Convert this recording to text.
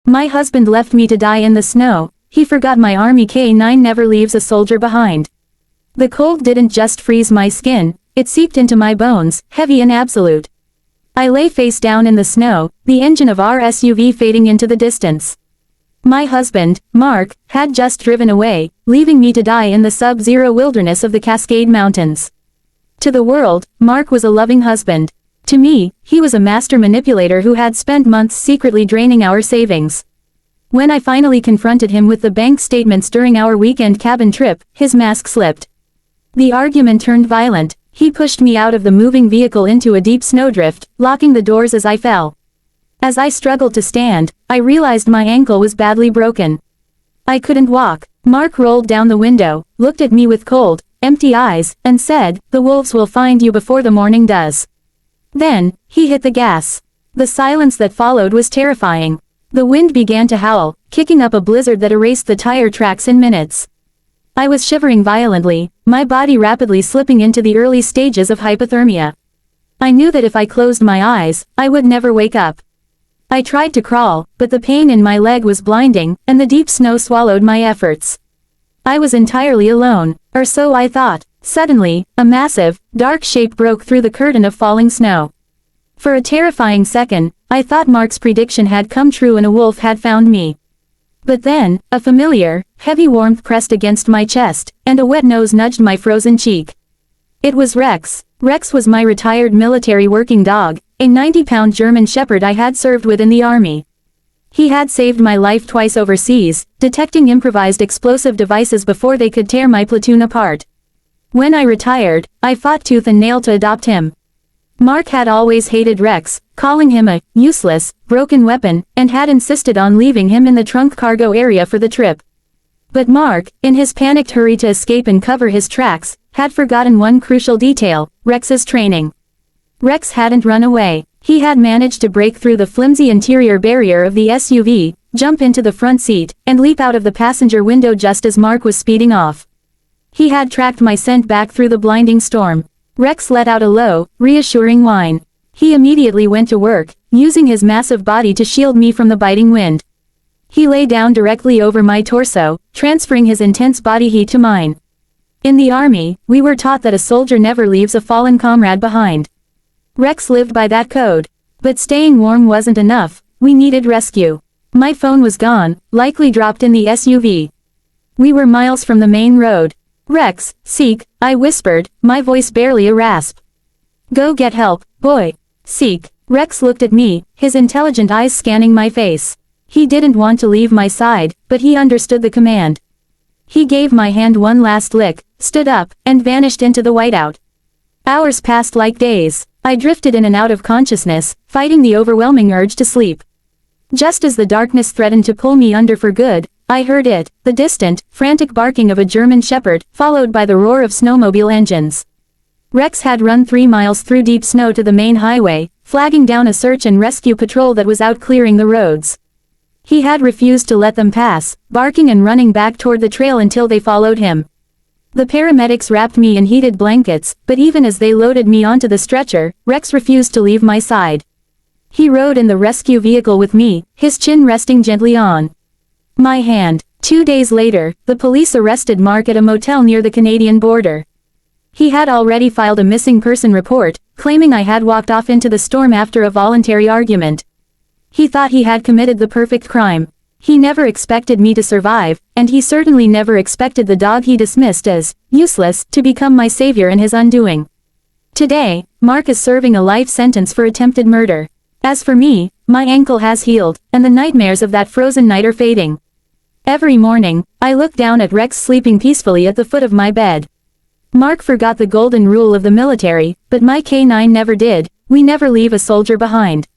My husband left me to die in the snow. He forgot my army K9 never leaves a soldier behind. The cold didn't just freeze my skin, it seeped into my bones, heavy and absolute. I lay face down in the snow, the engine of our SUV fading into the distance. My husband, Mark, had just driven away, leaving me to die in the sub-zero wilderness of the Cascade Mountains. To the world, Mark was a loving husband. To me, he was a master manipulator who had spent months secretly draining our savings. When I finally confronted him with the bank statements during our weekend cabin trip, his mask slipped. The argument turned violent. He pushed me out of the moving vehicle into a deep snowdrift, locking the doors as I fell. As I struggled to stand, I realized my ankle was badly broken. I couldn't walk. Mark rolled down the window, looked at me with cold, empty eyes, and said, "The wolves will find you before the morning does." Then, he hit the gas. The silence that followed was terrifying. The wind began to howl, kicking up a blizzard that erased the tire tracks in minutes. I was shivering violently, my body rapidly slipping into the early stages of hypothermia. I knew that if I closed my eyes, I would never wake up. I tried to crawl, but the pain in my leg was blinding, and the deep snow swallowed my efforts. I was entirely alone, or so I thought. Suddenly, a massive, dark shape broke through the curtain of falling snow. For a terrifying second, I thought Mark's prediction had come true and a wolf had found me. But then, a familiar, heavy warmth pressed against my chest, and a wet nose nudged my frozen cheek. It was Rex. Rex was my retired military working dog, a 90-pound German Shepherd I had served with in the army. He had saved my life twice overseas, detecting improvised explosive devices before they could tear my platoon apart. When I retired, I fought tooth and nail to adopt him. Mark had always hated Rex, calling him a useless, broken weapon, and had insisted on leaving him in the trunk cargo area for the trip. But Mark, in his panicked hurry to escape and cover his tracks, had forgotten one crucial detail: Rex's training. Rex hadn't run away. He had managed to break through the flimsy interior barrier of the SUV, jump into the front seat, and leap out of the passenger window just as Mark was speeding off. He had tracked my scent back through the blinding storm. Rex let out a low, reassuring whine. He immediately went to work, using his massive body to shield me from the biting wind. He lay down directly over my torso, transferring his intense body heat to mine. In the army, we were taught that a soldier never leaves a fallen comrade behind. Rex lived by that code. But staying warm wasn't enough, we needed rescue. My phone was gone, likely dropped in the SUV. We were miles from the main road. "Rex, seek," I whispered, my voice barely a rasp. "Go get help, boy. Seek." Rex looked at me, his intelligent eyes scanning my face. He didn't want to leave my side, but he understood the command. He gave my hand one last lick, stood up, and vanished into the whiteout. Hours passed like days. I drifted in and out of consciousness, fighting the overwhelming urge to sleep. Just as the darkness threatened to pull me under for good, I heard it, the distant, frantic barking of a German Shepherd, followed by the roar of snowmobile engines. Rex had run 3 miles through deep snow to the main highway, flagging down a search and rescue patrol that was out clearing the roads. He had refused to let them pass, barking and running back toward the trail until they followed him. The paramedics wrapped me in heated blankets, but even as they loaded me onto the stretcher, Rex refused to leave my side. He rode in the rescue vehicle with me, his chin resting gently on my hand. 2 days later, the police arrested Mark at a motel near the Canadian border. He had already filed a missing person report, claiming I had walked off into the storm after a voluntary argument. He thought he had committed the perfect crime. He never expected me to survive, and he certainly never expected the dog he dismissed as useless to become my savior in his undoing. Today, Mark is serving a life sentence for attempted murder. As for me, my ankle has healed, and the nightmares of that frozen night are fading. Every morning, I look down at Rex sleeping peacefully at the foot of my bed. Mark forgot the golden rule of the military, but my K9 never did: we never leave a soldier behind.